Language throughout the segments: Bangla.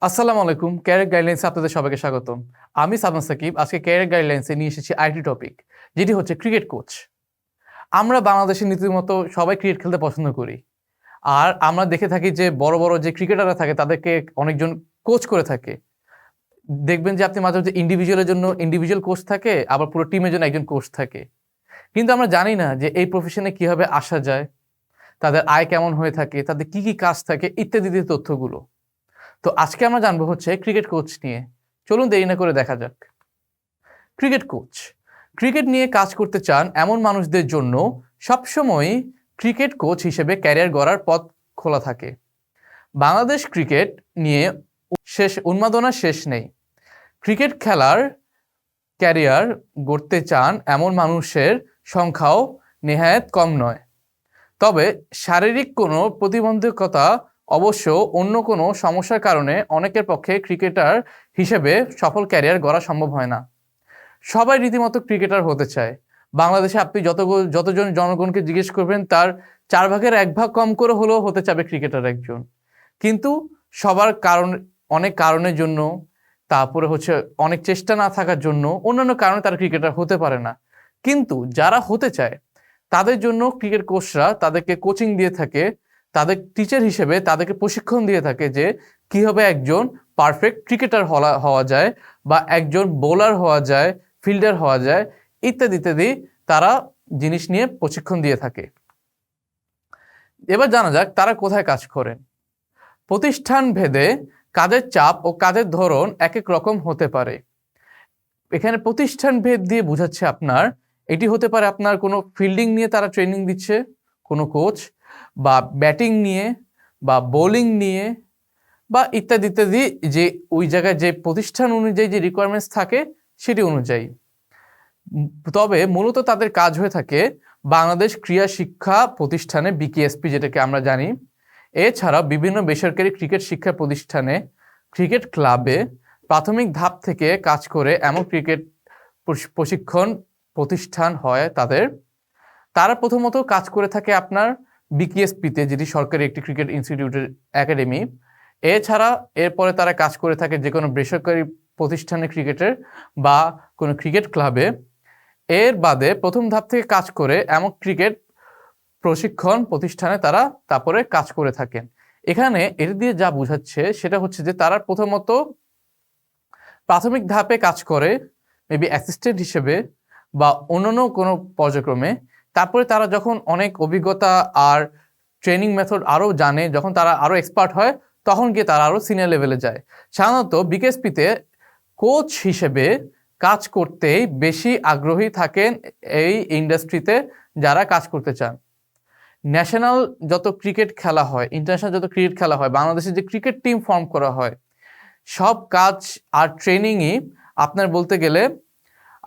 আসসালামু আলাইকুম। ক্যারিয়ার গাইডলাইন্সে আপনাদের সবাইকে স্বাগতম। আমি সাদমান সাকিব। আজকে ক্যারিয়ার গাইডলাইন্সে নিয়ে এসেছি আরেকটি টপিক, যেটি হচ্ছে ক্রিকেট কোচ। আমরা বাংলাদেশের নীতিমতো সবাই ক্রিকেট খেলতে পছন্দ করি। আর আমরা দেখে থাকি যে বড়, বড় যে ক্রিকেটাররা থাকে তাদেরকে অনেকজন কোচ করে থাকে। দেখবেন যে আপনি মাঝে, মাঝে ইন্ডিভিজুয়ালের জন্য ইন্ডিভিজুয়াল কোচ থাকে, আবার পুরো টিমের জন্য একজন কোচ থাকে। কিন্তু আমরা জানি না যে এই প্রফেশনে কিভাবে আসা যায়, তাদের আয় কেমন হয়ে থাকে, তাদের কি, কি কাজ থাকে ইত্যাদি তথ্যগুলো। তো আজকে আমরা জানবো হচ্ছে ক্রিকেট কোচ নিয়ে। চলুন দেরি না করে দেখা যাক। ক্রিকেট কোচ ক্রিকেট নিয়ে কাজ করতে চান এমন মানুষদের জন্য সবসময়ই ক্রিকেট কোচ হিসেবে ক্যারিয়ার গড়ার পথ খোলা থাকে। বাংলাদেশ ক্রিকেট নিয়ে উন্মাদনার শেষ নেই। ক্রিকেট খেলার ক্যারিয়ার গড়তে চান এমন মানুষের সংখ্যাও নেহায়েত কম নয়। তবে শারীরিক কোনো প্রতিবন্ধকতা অবশ্য অন্য কোনো সমস্যার কারণে অনেকের পক্ষে ক্রিকেটার হিসেবে সফল ক্যারিয়ার গড়া সম্ভব হয় না। সবাই রীতিমতো ক্রিকেটার হতে চায়। বাংলাদেশে আপনি যতজন জনগণকে জিজ্ঞেস করবেন তার 4 ভাগের 1 ভাগ কম করে হলেও হতে চাবে ক্রিকেটার একজন। কিন্তু সবার অনেক কারণের জন্য, তারপরে হচ্ছে অনেক চেষ্টা না থাকার জন্য, অন্যান্য কারণে তারা ক্রিকেটার হতে পারে না। কিন্তু যারা হতে চায় তাদের জন্য ক্রিকেট কোচরা তাদেরকে কোচিং দিয়ে থাকে, তাদের টিচার হিসেবে তাদেরকে প্রশিক্ষণ দিয়ে থাকে যে কীভাবে একজন পারফেক্ট ক্রিকেটার হওয়া যায় বা একজন বোলার হওয়া যায়, ফিল্ডার হওয়া যায় ইত্যাদি ইত্যাদি তারা জিনিস নিয়ে প্রশিক্ষণ দিয়ে থাকে। এবার জানা যাক তারা কোথায় কাজ করেন। প্রতিষ্ঠান ভেদে কাজের চাপ ও কাজের ধরন এক এক রকম হতে পারে। এখানে প্রতিষ্ঠান ভেদ দিয়ে বোঝাচ্ছে আপনার এটি হতে পারে আপনার কোনো ফিল্ডিং নিয়ে তারা ট্রেনিং দিচ্ছে কোনো কোচ, বা ব্যাটিং নিয়ে বা বোলিং নিয়ে বা ইত্যাদি ইত্যাদি, যে ওই জায়গায় যে প্রতিষ্ঠান অনুযায়ী যে রিকোয়ারমেন্টস থাকে সেটি অনুযায়ী। তবে মূলত তাদের কাজ হয়ে থাকে বাংলাদেশ ক্রীড়া শিক্ষা প্রতিষ্ঠানে, বিকেএসপি যেটাকে আমরা জানি, এছাড়া বিভিন্ন বেসরকারি ক্রিকেট শিক্ষা প্রতিষ্ঠানে, ক্রিকেট ক্লাবে প্রাথমিক ধাপ থেকে কাজ করে এমন ক্রিকেট প্রশিক্ষণ প্রতিষ্ঠান হয় তারা প্রথমত কাজ করে থাকে আপনার বিকেএসপিতে, যেটি সরকারি একটি ক্রিকেট ইনস্টিটিউটের একাডেমি। এছাড়া এরপরে তারা কাজ করে থাকে যে কোনো বেসরকারি প্রতিষ্ঠানে ক্রিকেটের বা কোনো ক্রিকেট ক্লাবে। এর বাদে প্রথম ধাপ থেকে কাজ করে এমন ক্রিকেট প্রশিক্ষণ প্রতিষ্ঠানে তারা তারপরে কাজ করে থাকেন। এখানে এর দিয়ে যা বোঝাচ্ছে সেটা হচ্ছে যে তারা প্রথমত প্রাথমিক ধাপে কাজ করে মেবি অ্যাসিস্ট্যান্ট হিসেবে বা অন্যান্য কোনো পর্যায়ক্রমে। তারপরে তারা যখন অনেক অভিজ্ঞতা আর ট্রেনিং মেথড আরও জানে, যখন তারা আরও এক্সপার্ট হয়, তখন গিয়ে তারা আরও সিনিয়র লেভেলে যায়। সাধারণত বিকেএসপিতে কোচ হিসেবে কাজ করতেই বেশি আগ্রহী থাকেন এই ইন্ডাস্ট্রিতে যারা কাজ করতে চান। ন্যাশনাল যত ক্রিকেট খেলা হয়, ইন্টারন্যাশনাল যত ক্রিকেট খেলা হয়, বাংলাদেশে যে ক্রিকেট টিম ফর্ম করা হয়, সব কাজ আর ট্রেনিংই আপনার বলতে গেলে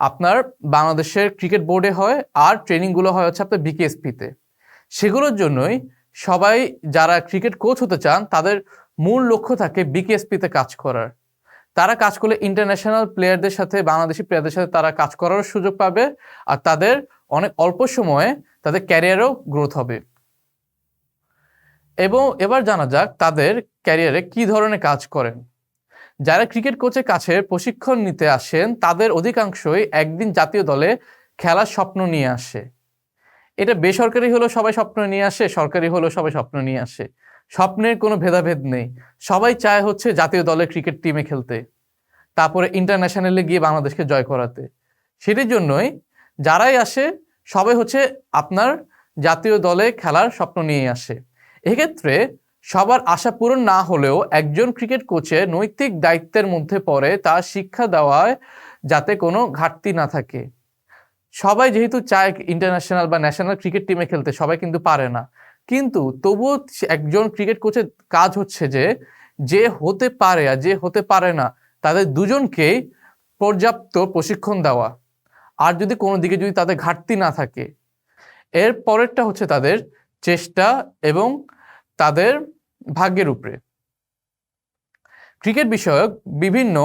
আপনার বাংলাদেশের ক্রিকেট বোর্ডে হয়, আর ট্রেনিংগুলো হয় হচ্ছে আপনার বিকেএসপিতে। সেগুলোর জন্যই সবাই যারা ক্রিকেট কোচ হতে চান তাদের মূল লক্ষ্য থাকে বিকেএসপিতে কাজ করার। তারা কাজ করলে ইন্টারন্যাশনাল প্লেয়ারদের সাথে, বাংলাদেশি প্লেয়ারদের সাথে তারা কাজ করারও সুযোগ পাবে, আর তাদের অনেক অল্প সময়ে তাদের ক্যারিয়ারও গ্রোথ হবে। এবং এবার জানা যাক তাদের ক্যারিয়ারে কি ধরনের কাজ করেন। যারা ক্রিকেট কোচের কাছে প্রশিক্ষণ নিতে আসেন তাদের অধিকাংশই একদিন জাতীয় দলে খেলার স্বপ্ন নিয়ে আসে। এটা বেসরকারি হলেও সবাই স্বপ্ন নিয়ে আসে, সরকারি হলেও সবাই স্বপ্ন নিয়ে আসে। স্বপ্নের কোনো ভেদাভেদ নেই, সবাই চায় হচ্ছে জাতীয় দলের ক্রিকেট টিমে খেলতে, তারপরে ইন্টারন্যাশনালে গিয়ে বাংলাদেশকে জয় করাতে। সেটির জন্যই যারাই আসে সবাই হচ্ছে আপনার জাতীয় দলে খেলার স্বপ্ন নিয়ে আসে। এক্ষেত্রে সবার আশা পূরণ না হলেও একজন ক্রিকেট কোচের নৈতিক দায়িত্বের মধ্যে পড়ে তার শিক্ষা দেওয়ায় যাতে কোনো ঘাটতি না থাকে। সবাই যেহেতু চায় ইন্টারন্যাশনাল বা ন্যাশনাল ক্রিকেট টিমে খেলতে, সবাই কিন্তু পারে না। কিন্তু তবুও একজন ক্রিকেট কোচের কাজ হচ্ছে যে হতে পারে আর যে হতে পারে না তাদের দুজনকেই পর্যাপ্ত প্রশিক্ষণ দেওয়া, আর যদি কোনো দিকে যদি তাদের ঘাটতি না থাকে। এর পরেরটা হচ্ছে তাদের চেষ্টা এবং তাদের ভাগ্যের উপরে। ক্রিকেট বিষয়ক বিভিন্ন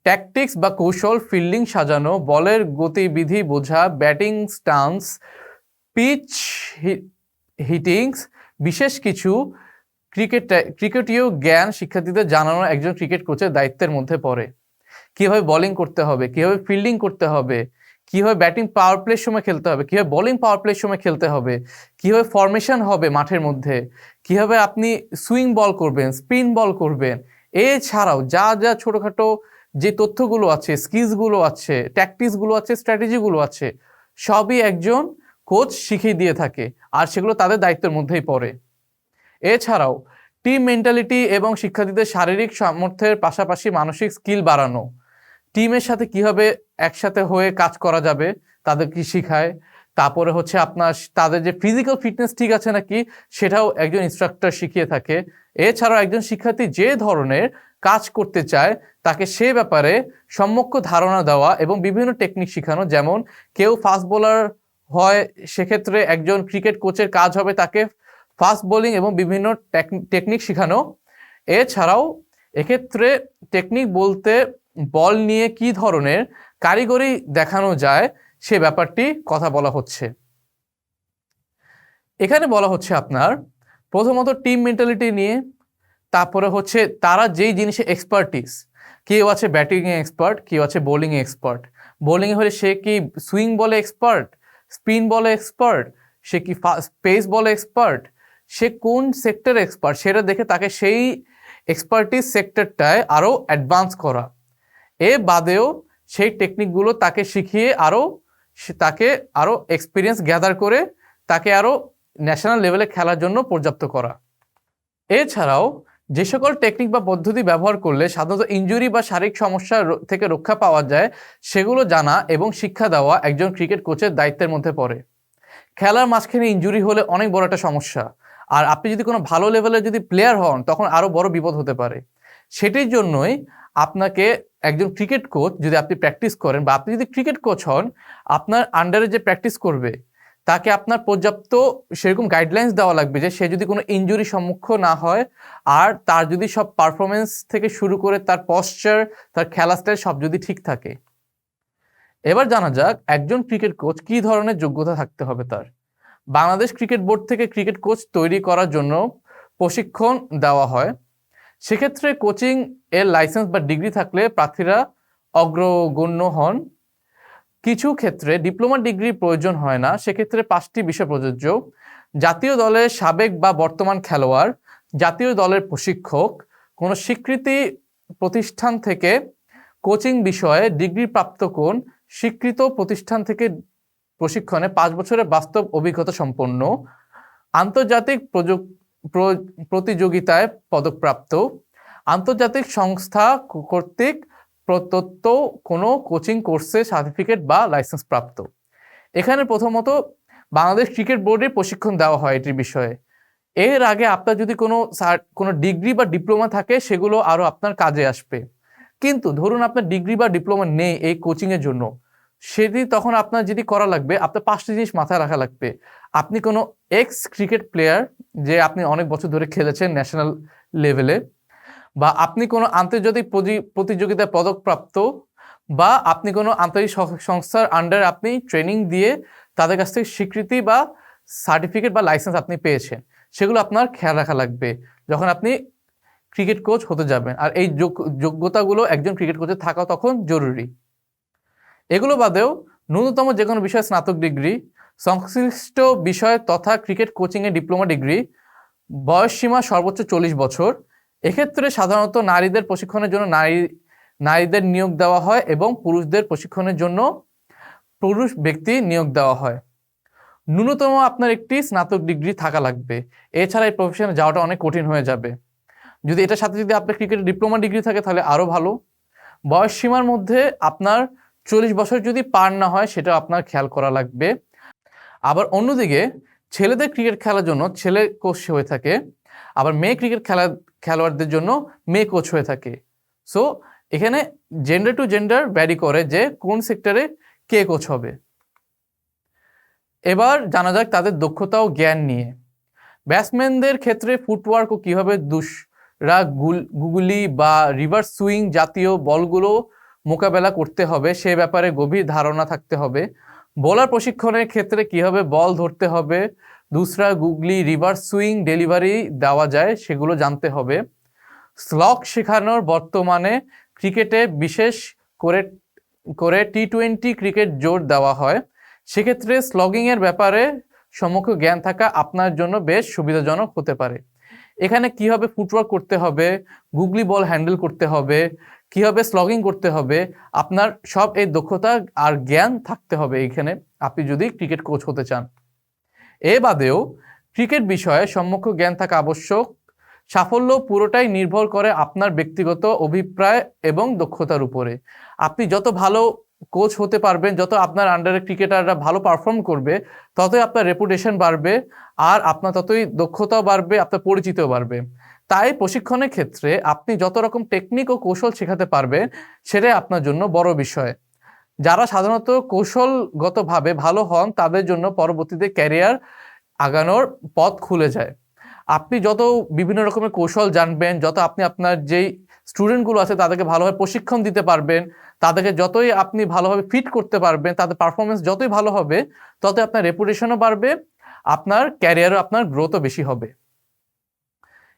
ট্যাকটিক্স বা কৌশল, ফিল্ডিং সাজানো, বলের গতিবিধি বোঝা, ব্যাটিং স্টান্স, পিচ হিটিংস, বিশেষ কিছু ক্রিকেটীয় জ্ঞান শিক্ষার্থীদের জানানো একজন ক্রিকেট কোচের দায়িত্বের মধ্যে পড়ে। কিভাবে বোলিং করতে হবে, কিভাবে ফিল্ডিং করতে হবে, কিভাবে ব্যাটিং পাওয়ার প্লের সময় খেলতে হবে, কিভাবে বোলিং পাওয়ার প্লের সময় খেলতে হবে, কিভাবে ফরমেশন হবে মাঠের মধ্যে, কিভাবে আপনি সুইং বল করবেন, স্পিন বল করবেন, এছাড়াও যা যা ছোটখাটো যে তথ্যগুলো আছে, স্কিলসগুলো আছে, ট্যাকটিক্সগুলো আছে, স্ট্র্যাটেজিগুলো আছে, সবই একজন কোচ শিখিয়ে দিয়ে থাকে, আর সেগুলো তাদের দায়িত্বের মধ্যেই পড়ে। এছাড়াও টিম মেন্টালিটি এবং শিক্ষার্থীদের শারীরিক সামর্থ্যের পাশাপাশি মানসিক স্কিল বাড়ানো, টিমের সাথে কিভাবে একসাথে হয়ে কাজ করা যাবে তাদের কি শিখায়। তারপরে হচ্ছে আপনার তাদের যে ফিজিক্যাল ফিটনেস ঠিক আছে নাকি সেটাও একজন ইনস্ট্রাক্টর শিখিয়ে থাকে। এছাড়াও একজন শিক্ষার্থী যে ধরনের কাজ করতে চায় তাকে সে ব্যাপারে সম্যক ধারণা দেওয়া এবং বিভিন্ন টেকনিক শেখানো। যেমন কেউ ফাস্ট বোলার হয়, সেক্ষেত্রে একজন ক্রিকেট কোচের কাজ হবে তাকে ফাস্ট বোলিং এবং বিভিন্ন টেকনিক শেখানো। এছাড়াও এক্ষেত্রে টেকনিক বলতে বল নিয়ে কি ধরনের কারিগরি দেখানো যায় সে ব্যাপারটি কথা বলা হচ্ছে। এখানে বলা হচ্ছে আপনার প্রথমত টিম মেন্টালিটি নিয়ে, তারপরে হচ্ছে তারা যেই জিনিসে এক্সপার্টিস, কেউ আছে ব্যাটিংয়ে এক্সপার্ট, কেউ আছে বোলিংয়ে এক্সপার্ট। বোলিংয়ে হলে সে কি সুইং বলে এক্সপার্ট, স্পিন বলে এক্সপার্ট, সে কি পেস বলে এক্সপার্ট, সে কোন সেক্টরে এক্সপার্ট সেটা দেখে তাকে সেই এক্সপার্টিস সেক্টরটায় আরও অ্যাডভান্স করা। এ বাদেও সেই টেকনিকগুলো তাকে শিখিয়ে তাকে আরও এক্সপিরিয়েন্স গ্যাদার করে তাকে আরও ন্যাশনাল লেভেলে খেলার জন্য পর্যাপ্ত করা। এছাড়াও যে সকল টেকনিক বা পদ্ধতি ব্যবহার করলে সাধারণত ইনজুরি বা শারীরিক সমস্যা থেকে রক্ষা পাওয়া যায় সেগুলো জানা এবং শিক্ষা দেওয়া একজন ক্রিকেট কোচের দায়িত্বের মধ্যে পড়ে। খেলার মাঝখানে ইনজুরি হলে অনেক বড় একটা সমস্যা, আর আপনি যদি কোনো ভালো লেভেলের যদি প্লেয়ার হন তখন আরও বড় বিপদ হতে পারে। সেটির জন্যই আপনাকে একজন ক্রিকেট কোচ, যদি আপনি প্র্যাকটিস করেন বা আপনি যদি ক্রিকেট কোচ হন, আপনার আন্ডারে যে প্র্যাকটিস করবে তাকে আপনার পর্যাপ্ত সেরকম গাইডলাইন্স দেওয়া লাগবে যে সে যদি কোনো ইনজুরি সম্মুখীন না হয়, আর তার যদি সব পারফরমেন্স থেকে শুরু করে তার পশ্চার, তার খেলা স্টাইল সব যদি ঠিক থাকে। এবার জানা যাক একজন ক্রিকেট কোচ কী ধরনের যোগ্যতা থাকতে হবে তার। বাংলাদেশ ক্রিকেট বোর্ড থেকে ক্রিকেট কোচ তৈরি করার জন্য প্রশিক্ষণ দেওয়া হয়। সেক্ষেত্রে কোচিং এর লাইসেন্স বা ডিগ্রি থাকলে প্রার্থীরা অগ্রগণ্য হন। কিছু ক্ষেত্রে ডিপ্লোমা ডিগ্রির প্রয়োজন হয় না, সেক্ষেত্রে 5টি বিষয় প্রযোজ্য: জাতীয় দলের সাবেক বা বর্তমান খেলোয়াড়, জাতীয় দলের প্রশিক্ষক, কোনো স্বীকৃতি প্রতিষ্ঠান থেকে কোচিং বিষয়ে ডিগ্রি প্রাপ্ত কোন স্বীকৃত প্রতিষ্ঠান থেকে প্রশিক্ষণে 5 বছরের বাস্তব অভিজ্ঞতা সম্পন্ন, আন্তর্জাতিক প্রতিযোগিতায় পদকপ্রাপ্ত, আন্তর্জাতিক সংস্থা কর্তৃক প্রদত্ত কোনো কোচিং কোর্সে সার্টিফিকেট বা লাইসেন্স প্রাপ্ত। এখানে প্রথমত বাংলাদেশ ক্রিকেট বোর্ডের প্রশিক্ষণ দেওয়া হয় এটির বিষয়ে। এর আগে আপনার যদি কোনো ডিগ্রি বা ডিপ্লোমা থাকে সেগুলো আরও আপনার কাজে আসবে। কিন্তু ধরুন আপনার ডিগ্রি বা ডিপ্লোমা নেই এই কোচিংয়ের জন্য, সেটি তখন আপনার যেটি করা লাগবে, আপনার 5টি জিনিস মাথায় রাখা লাগবে। আপনি কোনো এক্স ক্রিকেট প্লেয়ার, যে আপনি অনেক বছর ধরে খেলেছেন ন্যাশনাল লেভেলে, বা আপনি কোনো আন্তর্জাতিক প্রতিযোগিতায় পদকপ্রাপ্ত, বা আপনি কোনো আন্তর্জাতিক সংস্থার আন্ডারে আপনি ট্রেনিং দিয়ে তাদের কাছ থেকে স্বীকৃতি বা সার্টিফিকেট বা লাইসেন্স আপনি পেয়েছেন। সেগুলো আপনার খেয়াল রাখা লাগবে যখন আপনি ক্রিকেট কোচ হতে যাবেন, আর এই যোগ্যতাগুলো একজন ক্রিকেট কোচের থাকা তখন জরুরি। এগুলো বাদেও ন্যূনতম যে কোনো বিষয়ে স্নাতক ডিগ্রি, সংশ্লিষ্ট বিষয় তথা ক্রিকেট কোচিংয়ে ডিপ্লোমা ডিগ্রি, বয়সসীমা সর্বোচ্চ 40 বছর। এক্ষেত্রে সাধারণত নারীদের প্রশিক্ষণের জন্য নারীদের নিয়োগ দেওয়া হয় এবং পুরুষদের প্রশিক্ষণের জন্য পুরুষ ব্যক্তি নিয়োগ দেওয়া হয়। ন্যূনতম আপনার একটি স্নাতক ডিগ্রি থাকা লাগবে, এছাড়া এই প্রফেশনে যাওয়াটা অনেক কঠিন হয়ে যাবে। যদি এটার সাথে যদি আপনার ক্রিকেটের ডিপ্লোমা ডিগ্রি থাকে তাহলে আরও ভালো। বয়স সীমার মধ্যে আপনার 40 বছর যদি পার না হয় সেটা আপনার খেয়াল করা লাগবে। আবার অন্যদিকে ছেলেদের ক্রিকেট খেলার জন্য ছেলে কোচ হয়ে থাকে, আবার মেয়ে ক্রিকেট খেলোয়াড়দের জন্য মেয়ে কোচ হয়ে থাকে। সো এখানে জেন্ডার টু জেন্ডার ভ্যারি করে যে কোন সেক্টরে কে কোচ হবে। এবার জানা যাক তাদের দক্ষতা ও জ্ঞান নিয়ে। ব্যাটসম্যানদের ক্ষেত্রে ফুটওয়ার্ক ও কীভাবে গুগলি বা রিভার্স সুইং জাতীয় বলগুলো মোকাবেলা করতে হবে সে ব্যাপারে গভীর ধারণা থাকতে হবে। বোলার প্রশিক্ষণের ক্ষেত্রে কীভাবে বল ধরতে হবে, দুসরা গুগলি রিভার্স সুইং ডেলিভারি দেওয়া যায় সেগুলো জানতে হবে। স্লগ শেখানোর বর্তমানে ক্রিকেটে বিশেষ করে করে টি-20 ক্রিকেট জোর দেওয়া হয়, সেক্ষেত্রে স্লগিংয়ের ব্যাপারে সম্যক জ্ঞান থাকা আপনার জন্য বেশ সুবিধাজনক হতে পারে। এখানে কিভাবে ফুটওয়ার্ক করতে হবে, গুগলি বল হ্যান্ডেল করতে হবে, কিভাবে স্লগিং করতে হবে, আপনার সব এই দক্ষতা আর জ্ঞান থাকতে হবে এইখানে আপনি যদি ক্রিকেট কোচ হতে চান। এ বাদেও ক্রিকেট বিষয়ে সম্যক জ্ঞান থাকা আবশ্যক। সাফল্য পুরোটাই নির্ভর করে আপনার ব্যক্তিগত অভিপ্রায় এবং দক্ষতার উপরে। আপনি যত ভালো কোচ হতে পারবেন, যত আপনার আন্ডারে ক্রিকেটাররা ভালো পারফর্ম করবে, ততই আপনার রেপুটেশন বাড়বে, আর আপনার ততই দক্ষতাও বাড়বে, আপনার পরিচিতিও বাড়বে। তাই প্রশিক্ষণের ক্ষেত্রে আপনি যত রকম টেকনিক ও কৌশল শেখাতে পারবেন, সেটাই আপনার জন্য বড় বিষয়। যারা সাধারণত কৌশলগতভাবে ভালো হন, তাদের জন্য পরবর্তীতে ক্যারিয়ার আগানোর পথ খুলে যায়। আপনি যত বিভিন্ন রকমের কৌশল জানবেন, যত আপনি আপনার যেই স্টুডেন্টগুলো আছে তাদেরকে ভালোভাবে প্রশিক্ষণ দিতে পারবেন, তাদেরকে যতই আপনি ভালোভাবে ফিট করতে পারবেন, তাদের পারফরমেন্স যতই ভালো হবে, ততই আপনার রেপুটেশনও বাড়বে, আপনার ক্যারিয়ারও আপনার গ্রোথও বেশি হবে।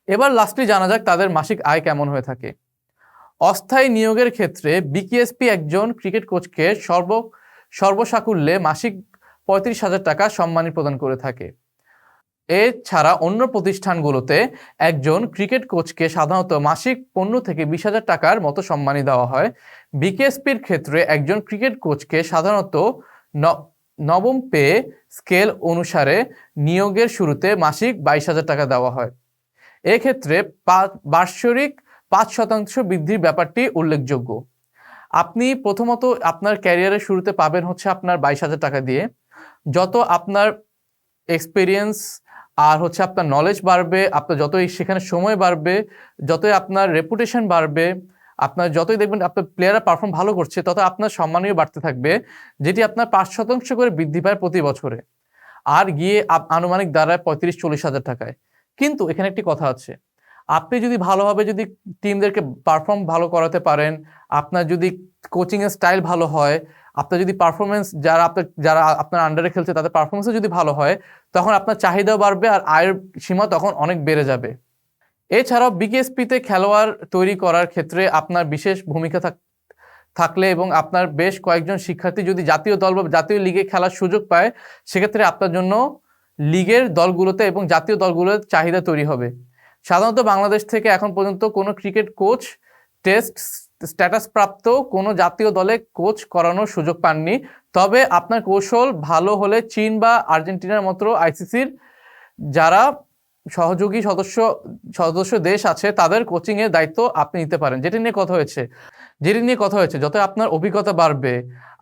এবার লাস্টলি জানা যাক তাদের মাসিক আয় কেমন হয়ে থাকে। অস্থায়ী নিয়োগের ক্ষেত্রে বিকেএসপি একজন ক্রিকেট কোচকে সর্বসাকুল্যে মাসিক 35,000 টাকা সম্মানী প্রদান করে থাকে। এছাড়া অন্য প্রতিষ্ঠানগুলোতে একজন ক্রিকেট কোচকে সাধারণত মাসিক 15 থেকে 20,000 টাকার মতো সম্মানী দেওয়া হয়। বিকেএসপির ক্ষেত্রে একজন ক্রিকেট কোচকে সাধারণত নবম পে স্কেল অনুসারে নিয়োগের শুরুতে মাসিক 22,000 টাকা দেওয়া হয়। এক্ষেত্রে বার্ষিক 5% বৃদ্ধির ব্যাপারটি উল্লেখযোগ্য। আপনি প্রথমত আপনার ক্যারিয়ারের শুরুতে পাবেন হচ্ছে আপনার 22,000 টাকা দিয়ে। যত আপনার এক্সপিরিয়েন্স আর হচ্ছে আপনার নলেজ বাড়বে, আপনার যতই সেখানে সময় বাড়বে, যতই আপনার রেপুটেশন বাড়বে, আপনার যতই দেখবেন আপনার প্লেয়াররা পারফর্ম ভালো করছে, তত আপনার সম্মানীয় বাড়তে থাকবে, যেটি আপনার 5% করে বৃদ্ধি পায় প্রতি বছরে, আর গিয়ে আনুমানিক দাঁড়ায় 35-40,000 টাকায়। কিন্তু এখানে একটি কথা আছে, আপনি যদি ভালোভাবে যদি টিমদেরকে পারফর্ম ভালো করাতে পারেন, আপনার যদি কোচিংয়ের স্টাইল ভালো হয়, আপনার যদি পারফরমেন্স যারা আপনার আন্ডারে খেলছে তাদের পারফরমেন্সও যদি ভালো হয়, তখন আপনার চাহিদাও বাড়বে আর আয়ের সীমা তখন অনেক বেড়ে যাবে। এছাড়াও বিকেএসপিতে খেলোয়াড় তৈরি করার ক্ষেত্রে আপনার বিশেষ ভূমিকা থাকলে এবং আপনার বেশ কয়েকজন শিক্ষার্থী যদি জাতীয় দল বা জাতীয় লিগে খেলার সুযোগ পায়, সেক্ষেত্রে আপনার জন্য লিগের দলগুলোতে এবং জাতীয় দলগুলোর চাহিদা তৈরি হবে। সাধারণত বাংলাদেশ থেকে এখন পর্যন্ত কোনো ক্রিকেট কোচ টেস্ট স্ট্যাটাস প্রাপ্ত কোনো জাতীয় দলে কোচ করানোর সুযোগ পাননি। তবে আপনার কৌশল ভালো হলে চীন বা আর্জেন্টিনার মতো আইসিসির যারা সহযোগী সদস্য দেশ আছে তাদের কোচিংয়ের দায়িত্ব আপনি নিতে পারেন। যেটি নিয়ে কথা হয়েছে যত আপনার অভিজ্ঞতা বাড়বে,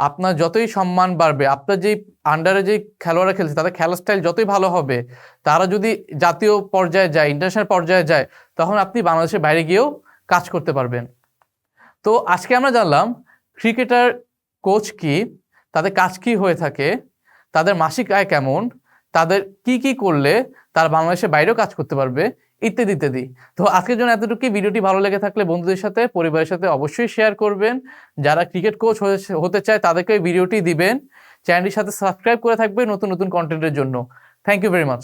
আপনার যতই সম্মান বাড়বে, আপনার যেই আন্ডারে যেই খেলোয়াড়রা খেলছে তাদের খেলার স্টাইল যতই ভালো হবে, তারা যদি জাতীয় পর্যায়ে যায়, ইন্টারন্যাশনাল পর্যায়ে যায়, তখন আপনি বাংলাদেশের বাইরে গিয়েও কাজ করতে পারবেন। তো আজকে আমরা জানলাম ক্রিকেটার কোচ কি, তাদের কাজ কি হয়ে থাকে, তাদের মাসিক আয় কেমন, তাদের কি করলে তারা বাংলাদেশের বাইরেও কাজ করতে পারবে, ইত্যাদি ইত্যাদি। তো আজকের জন্য এতটুকুই। ভিডিওটি ভালো লেগে থাকলে বন্ধুদের সাথে, পরিবারের সাথে অবশ্যই শেয়ার করবেন। যারা ক্রিকেট কোচ হতে চায় তাদেরকে ভিডিওটি দিবেন। চ্যানেলটির সাথে সাবস্ক্রাইব করে থাকবে নতুন নতুন কন্টেন্টের জন্য। Thank you very much.